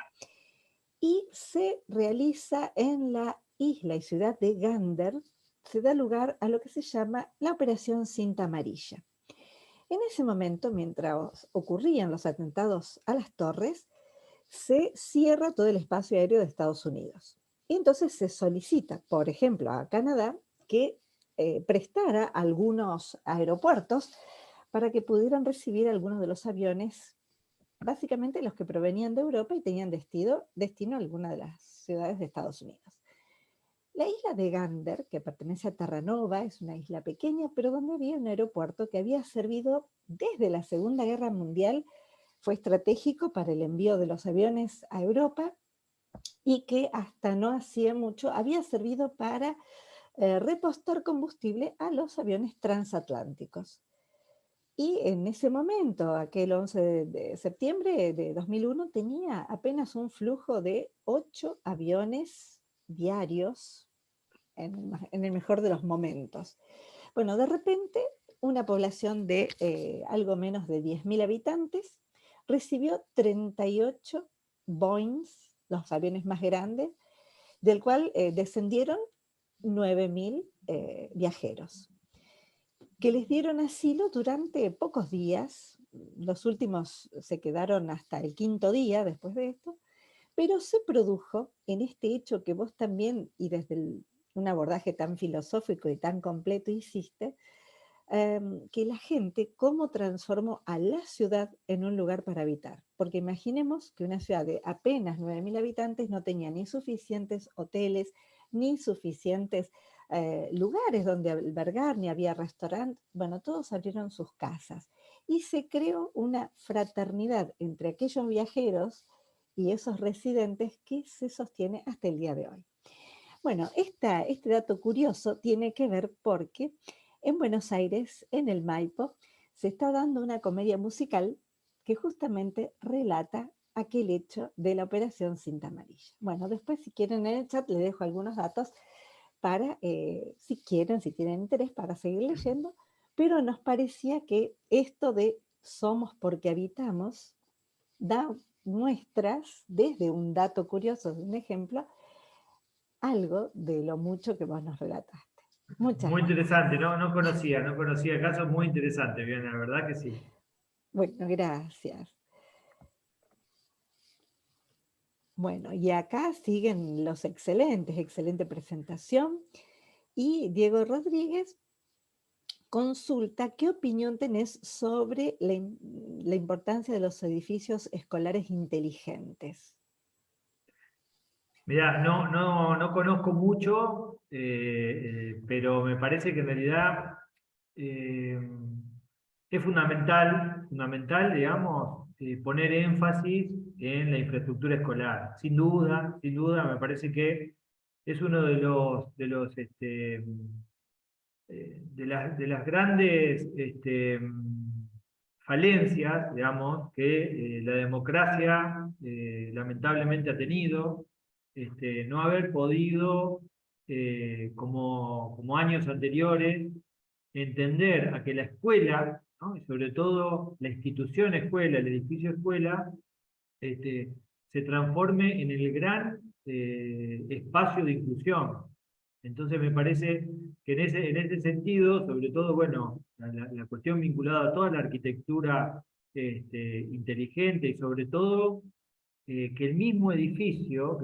y se realiza en la isla y ciudad de Gander, se da lugar a lo que se llama la Operación Cinta Amarilla. En ese momento, mientras ocurrían los atentados a las torres, se cierra todo el espacio aéreo de Estados Unidos. Y entonces se solicita, por ejemplo, a Canadá que prestara algunos aeropuertos para que pudieran recibir algunos de los aviones, básicamente los que provenían de Europa y tenían destino a alguna de las ciudades de Estados Unidos. La isla de Gander, que pertenece a Terranova, es una isla pequeña, pero donde había un aeropuerto que había servido desde la Segunda Guerra Mundial, fue estratégico para el envío de los aviones a Europa y que hasta no hacía mucho había servido para repostar combustible a los aviones transatlánticos. Y en ese momento, aquel 11 de septiembre de 2001, tenía apenas un flujo de 8 aviones diarios en el mejor de los momentos. Bueno, de repente, una población de algo menos de 10.000 habitantes recibió 38 Boeings, los aviones más grandes, del cual descendieron 9.000 viajeros, que les dieron asilo durante pocos días. Los últimos se quedaron hasta el 5.º día después de esto, pero se produjo en este hecho que vos también, y desde un abordaje tan filosófico y tan completo hiciste, que la gente cómo transformó a la ciudad en un lugar para habitar. Porque imaginemos que una ciudad de apenas 9.000 habitantes no tenía ni suficientes hoteles, ni suficientes lugares donde albergar, ni había restaurantes. Bueno, todos abrieron sus casas y se creó una fraternidad entre aquellos viajeros y esos residentes que se sostiene hasta el día de hoy. Bueno, este dato curioso tiene que ver porque en Buenos Aires, en el Maipo, se está dando una comedia musical que justamente relata aquel hecho de la Operación Cinta Amarilla. Bueno, después si quieren en el chat les dejo algunos datos para, si tienen interés, para seguir leyendo, pero nos parecía que esto de somos porque habitamos da muestras, desde un dato curioso, de un ejemplo, algo de lo mucho que vos nos relataste. Muchas Muy gracias. interesante, no conocía el caso, muy interesante, bien, la verdad que sí. Bueno, gracias. Bueno, y acá siguen los excelente presentación. Y Diego Rodríguez consulta, ¿qué opinión tenés sobre la importancia de los edificios escolares inteligentes? Mirá, no conozco mucho, pero me parece que en realidad es fundamental, digamos, poner énfasis en la infraestructura escolar. Sin duda, me parece que es uno de las grandes falencias, digamos, que la democracia lamentablemente ha tenido, no haber podido, como años anteriores, entender a que la escuela, ¿no? Y sobre todo la institución escuela, el edificio escuela, se transforme en el gran espacio de inclusión. Entonces me parece que en ese sentido, sobre todo, bueno, la cuestión vinculada a toda la arquitectura inteligente y sobre todo que el mismo edificio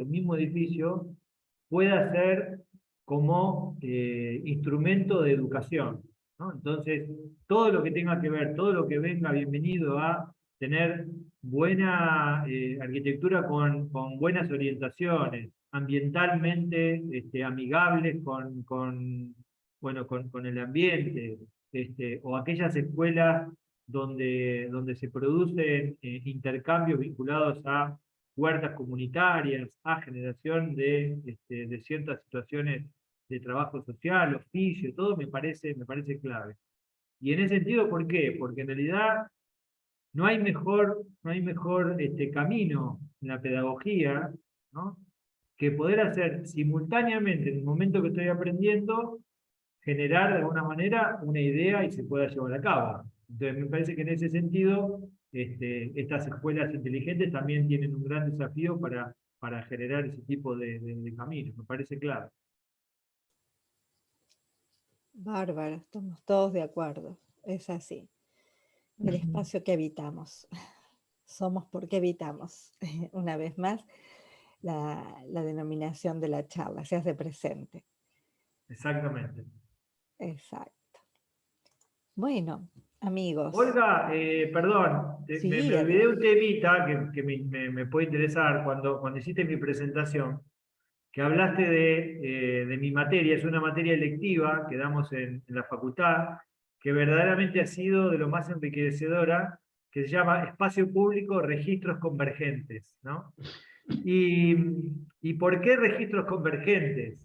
pueda ser como instrumento de educación, ¿no? Entonces, todo lo que tenga que ver, todo lo que venga bienvenido a tener buena arquitectura con buenas orientaciones, ambientalmente amigables con el ambiente, o aquellas escuelas donde se producen intercambios vinculados a huertas comunitarias, a generación de ciertas situaciones de trabajo social, oficio, todo me parece clave. Y en ese sentido, ¿por qué? Porque en realidad no hay mejor camino en la pedagogía ¿no? Que poder hacer simultáneamente, en el momento que estoy aprendiendo, generar de alguna manera una idea y se pueda llevar a cabo. Entonces me parece que en ese sentido, estas escuelas inteligentes también tienen un gran desafío para generar ese tipo de caminos, me parece clave. Bárbaro, estamos todos de acuerdo, es así. El espacio que habitamos, somos porque habitamos. Una vez más, la denominación de la charla se hace presente. Exactamente. Exacto. Bueno, amigos. Olga, perdón, Sí, me olvidé un temita que me puede interesar cuando hiciste mi presentación, que hablaste de mi materia. Es una materia electiva que damos en la facultad, que verdaderamente ha sido de lo más enriquecedora, que se llama Espacio Público, Registros Convergentes, ¿no? ¿Y por qué registros convergentes?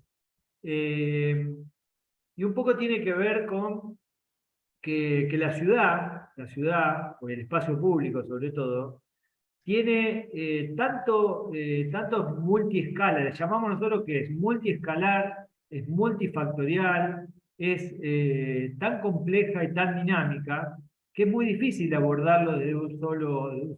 Y un poco tiene que ver con que la ciudad, o el espacio público sobre todo, tiene tanto multiescala, le llamamos nosotros que es multiescalar, es multifactorial, es tan compleja y tan dinámica, que es muy difícil abordarlo desde de un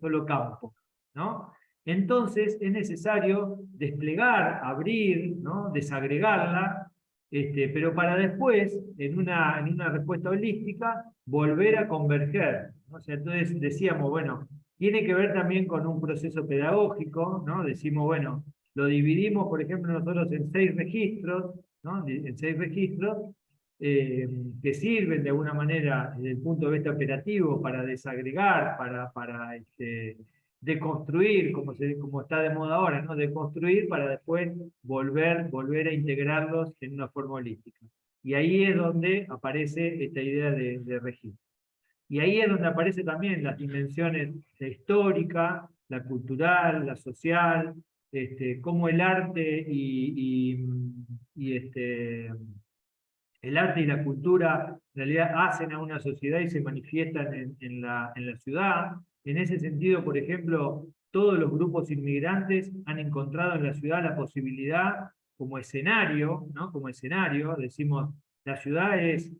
solo campo, ¿no? Entonces es necesario desplegar, abrir, ¿no? Desagregarla, pero para después, en una respuesta holística, volver a converger, ¿no? O sea, entonces decíamos, bueno, tiene que ver también con un proceso pedagógico, ¿no? Decimos, bueno, lo dividimos, por ejemplo, nosotros en 6 registros, ¿no? En 6 registros, que sirven de alguna manera desde el punto de vista operativo para desagregar, para deconstruir, como está de moda ahora, ¿no? Deconstruir para después volver a integrarlos en una forma holística. Y ahí es donde aparece esta idea de registro. Y ahí es donde aparecen también las dimensiones la histórica, la cultural, la social, cómo el arte el arte y la cultura en realidad hacen a una sociedad y se manifiestan en la ciudad. En ese sentido, por ejemplo, todos los grupos inmigrantes han encontrado en la ciudad la posibilidad como escenario, ¿no? Como escenario, decimos, la ciudad es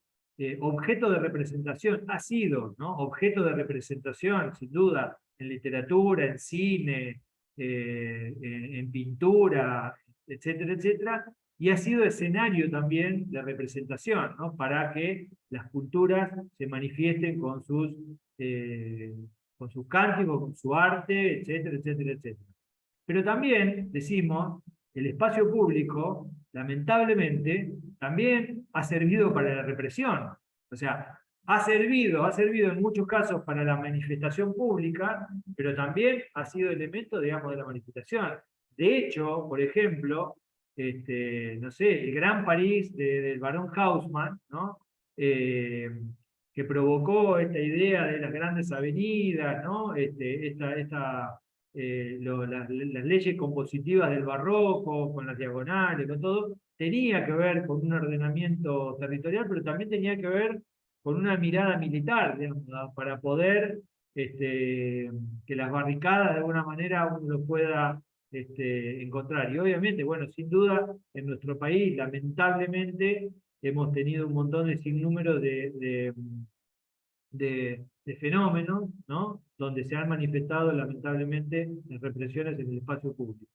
objeto de representación, ha sido, ¿no? Objeto de representación, sin duda, en literatura, en cine, en pintura, etcétera, etcétera, y ha sido escenario también de representación, ¿no? Para que las culturas se manifiesten con sus cánticos, con su arte, etcétera, etcétera, etcétera. Pero también, decimos, el espacio público, lamentablemente, también ha servido para la represión. O sea, ha servido en muchos casos para la manifestación pública, pero también ha sido elemento, digamos, de la manifestación. De hecho, por ejemplo, no sé, el Gran París del barón Haussmann, ¿no? Que provocó esta idea de las grandes avenidas, ¿no? Las leyes compositivas del barroco, con las diagonales, con todo, tenía que ver con un ordenamiento territorial, pero también tenía que ver con una mirada militar, digamos, ¿no? Para poder que las barricadas de alguna manera uno lo pueda encontrar. Y obviamente, bueno, sin duda, en nuestro país, lamentablemente, hemos tenido un montón de sinnúmero de fenómenos, ¿no? Donde se han manifestado lamentablemente las represiones en el espacio público.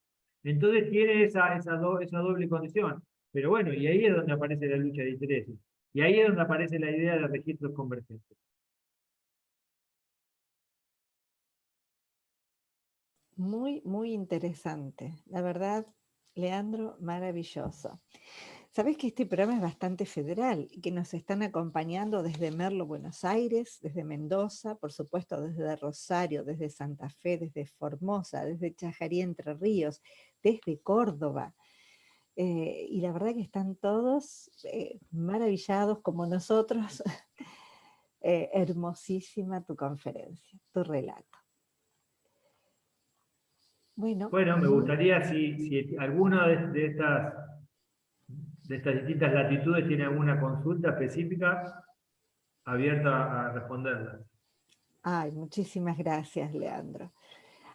Entonces tiene esa doble condición. Pero bueno, y ahí es donde aparece la lucha de intereses. Y ahí es donde aparece la idea de registros convergentes. Muy, muy interesante. La verdad, Leandro, maravilloso. Sabés que este programa es bastante federal y que nos están acompañando desde Merlo, Buenos Aires, desde Mendoza, por supuesto desde Rosario, desde Santa Fe, desde Formosa, desde Chajarí, Entre Ríos, desde Córdoba. Y la verdad que están todos maravillados como nosotros. Hermosísima tu conferencia, tu relato. Bueno, me gustaría si alguno de estas distintas latitudes tiene alguna consulta específica, abierta a responderla. Ay, muchísimas gracias, Leandro.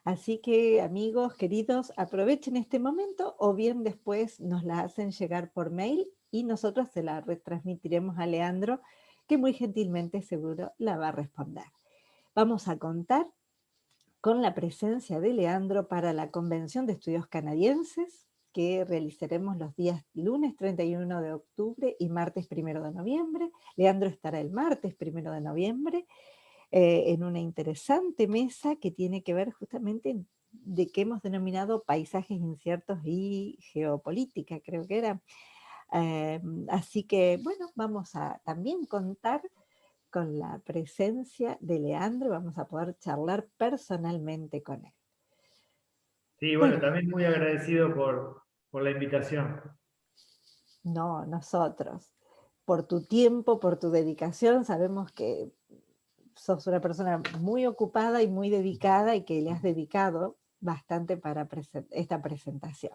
Así que, amigos queridos, aprovechen este momento o bien después nos la hacen llegar por mail y nosotros se la retransmitiremos a Leandro, que muy gentilmente seguro la va a responder. Vamos a contar con la presencia de Leandro para la Convención de Estudios Canadienses, que realizaremos los días lunes 31 de octubre y martes 1 de noviembre. Leandro estará el martes 1 de noviembre en una interesante mesa que tiene que ver justamente de que hemos denominado paisajes inciertos y geopolítica, creo que era. Así que, bueno, vamos a también contar con la presencia de Leandro, vamos a poder charlar personalmente con él. Sí, bueno, también muy agradecido por la invitación. No, nosotros. Por tu tiempo, por tu dedicación, sabemos que sos una persona muy ocupada y muy dedicada y que le has dedicado bastante para esta presentación.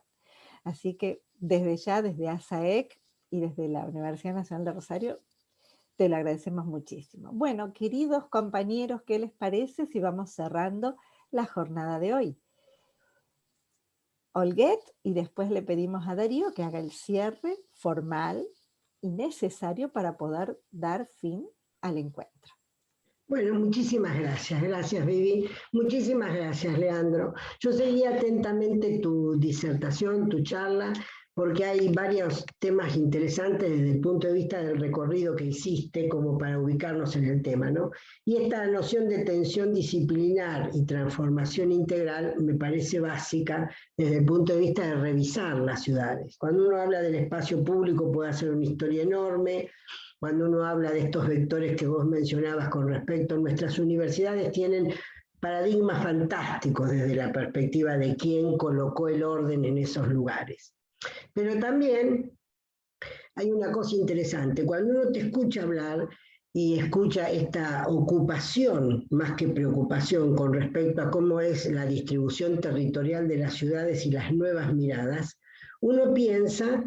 Así que desde ya, desde ASAEC y desde la Universidad Nacional de Rosario, te lo agradecemos muchísimo. Bueno, queridos compañeros, ¿qué les parece si vamos cerrando la jornada de hoy? Olguet, y después le pedimos a Darío que haga el cierre formal y necesario para poder dar fin al encuentro. Bueno, muchísimas gracias. Gracias, Vivi. Muchísimas gracias, Leandro. Yo seguí atentamente tu disertación, tu charla, porque hay varios temas interesantes desde el punto de vista del recorrido que hiciste, como para ubicarnos en el tema, ¿no? Y esta noción de tensión disciplinar y transformación integral me parece básica desde el punto de vista de revisar las ciudades. Cuando uno habla del espacio público puede hacer una historia enorme. Cuando uno habla de estos vectores que vos mencionabas con respecto a nuestras universidades, tienen paradigmas fantásticos desde la perspectiva de quién colocó el orden en esos lugares. Pero también hay una cosa interesante, cuando uno te escucha hablar y escucha esta ocupación más que preocupación con respecto a cómo es la distribución territorial de las ciudades y las nuevas miradas, uno piensa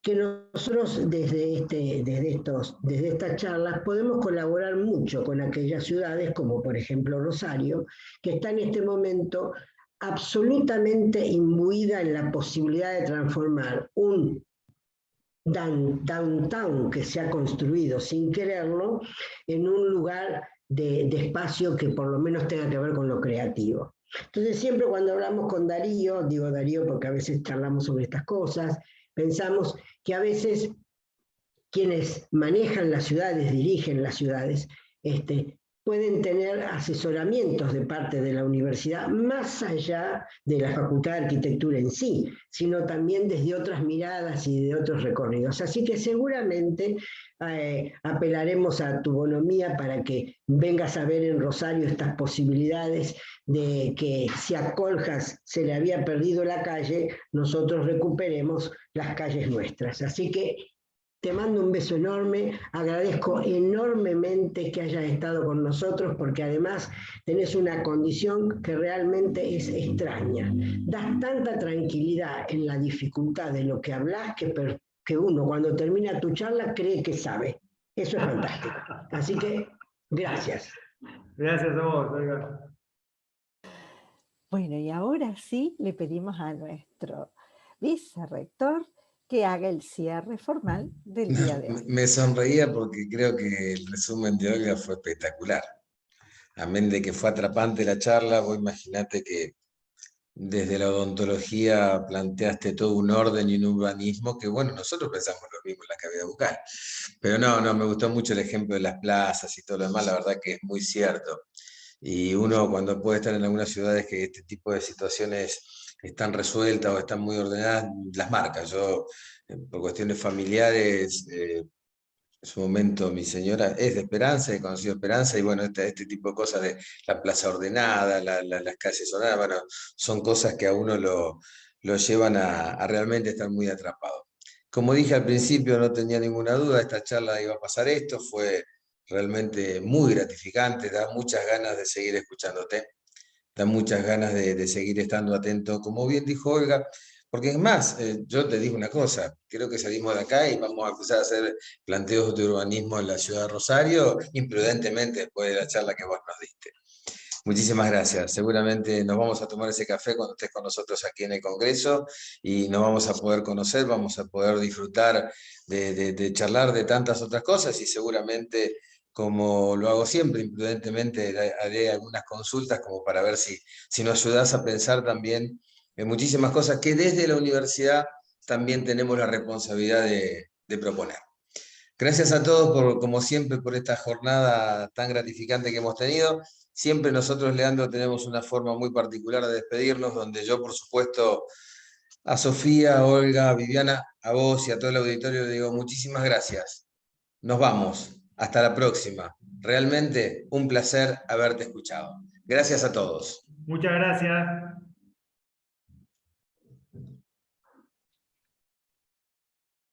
que nosotros desde estas charlas podemos colaborar mucho con aquellas ciudades, como por ejemplo Rosario, que está en este momento absolutamente imbuida en la posibilidad de transformar un downtown que se ha construido sin quererlo en un lugar de espacio que por lo menos tenga que ver con lo creativo. Entonces siempre cuando hablamos con Darío, digo Darío porque a veces charlamos sobre estas cosas, pensamos que a veces quienes manejan las ciudades, dirigen las ciudades, pueden tener asesoramientos de parte de la universidad, más allá de la Facultad de Arquitectura en sí, sino también desde otras miradas y de otros recorridos. Así que seguramente apelaremos a tu bonomía para que vengas a ver en Rosario estas posibilidades de que si a Coljas se le había perdido la calle, nosotros recuperemos las calles nuestras. Así que te mando un beso enorme, agradezco enormemente que hayas estado con nosotros porque además tenés una condición que realmente es extraña. Das tanta tranquilidad en la dificultad de lo que hablas que uno cuando termina tu charla cree que sabe. Eso es fantástico. Así que, gracias. Gracias a vos, Olga. Bueno, y ahora sí le pedimos a nuestro vicerrector que haga el cierre formal del día de hoy. Me sonreía porque creo que el resumen de Olga fue espectacular. Amén de que fue atrapante la charla, vos imaginate que desde la odontología planteaste todo un orden y un urbanismo que, bueno, nosotros pensamos lo mismo en la cavidad bucal. Pero no, me gustó mucho el ejemplo de las plazas y todo lo demás, la verdad que es muy cierto. Y uno cuando puede estar en algunas ciudades que este tipo de situaciones están resueltas o están muy ordenadas, las marca. Yo, por cuestiones familiares, en su momento mi señora es de Esperanza, he conocido Esperanza, y bueno, este tipo de cosas de la plaza ordenada, las calles ordenadas, bueno, son cosas que a uno lo llevan a realmente estar muy atrapado. Como dije al principio, no tenía ninguna duda, esta charla iba a pasar esto, fue realmente muy gratificante, da muchas ganas de seguir escuchándote, da muchas ganas de seguir estando atento, como bien dijo Olga, porque es más, yo te digo una cosa, creo que salimos de acá y vamos a empezar a hacer planteos de urbanismo en la ciudad de Rosario, imprudentemente después de la charla que vos nos diste. Muchísimas gracias. Seguramente nos vamos a tomar ese café cuando estés con nosotros aquí en el Congreso y nos vamos a poder conocer, vamos a poder disfrutar de charlar de tantas otras cosas y seguramente, como lo hago siempre, imprudentemente haré algunas consultas como para ver si nos ayudas a pensar también en muchísimas cosas que desde la universidad también tenemos la responsabilidad de proponer. Gracias a todos, como siempre, por esta jornada tan gratificante que hemos tenido. Siempre nosotros, Leandro, tenemos una forma muy particular de despedirnos, donde yo, por supuesto, a Sofía, a Olga, a Viviana, a vos y a todo el auditorio le digo muchísimas gracias. Nos vamos. Hasta la próxima. Realmente un placer haberte escuchado. Gracias a todos. Muchas gracias.